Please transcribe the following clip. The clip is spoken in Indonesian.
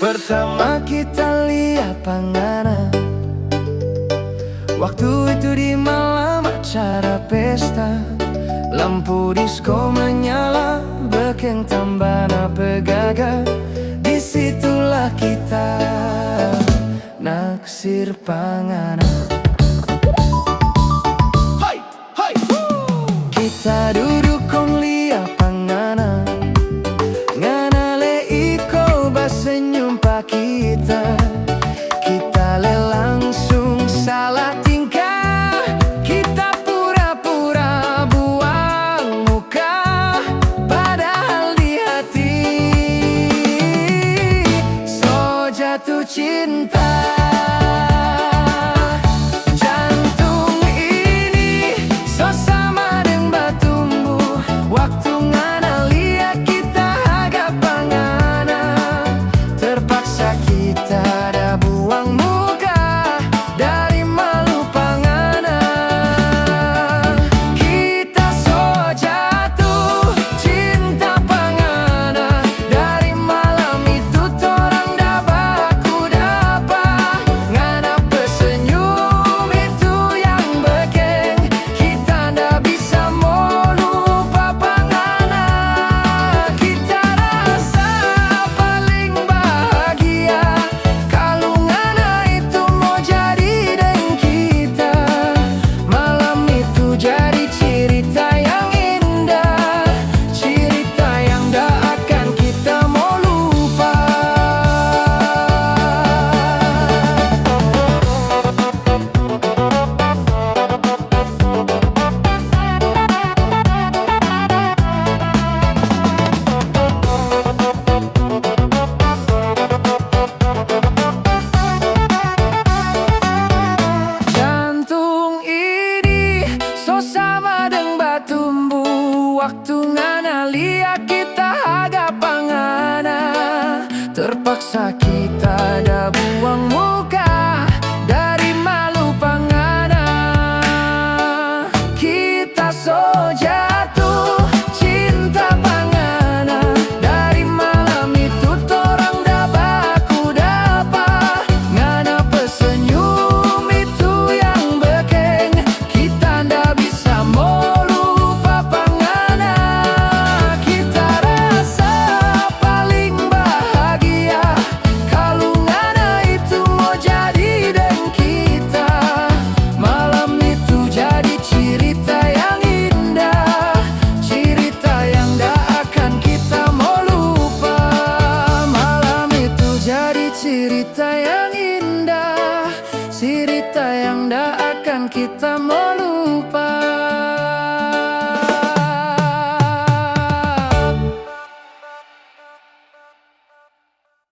Pertama kita lihat panganan. Waktu itu di malam acara pesta, lampu disko menyala, bekeng tambana pegaga. Disitulah kita naksir panganan. Kita duduk kong lihat panganan, ngana le iko basenyum pa kita. Kita le langsung salah tingkah, kita pura-pura buang muka, padahal di hati so jatuh cinta. Waktu ngana liat kita haga pangana, terpaksa kita dah buang muka dari malu pangana. Kita so jatuh cinta pangana, dari malam itu torang dah baku dapa. Ngana pesenyum itu yang bekeng, kita ndak bisa mau lupa pangana. Cerita yang indah, cerita yang tak akan kita mau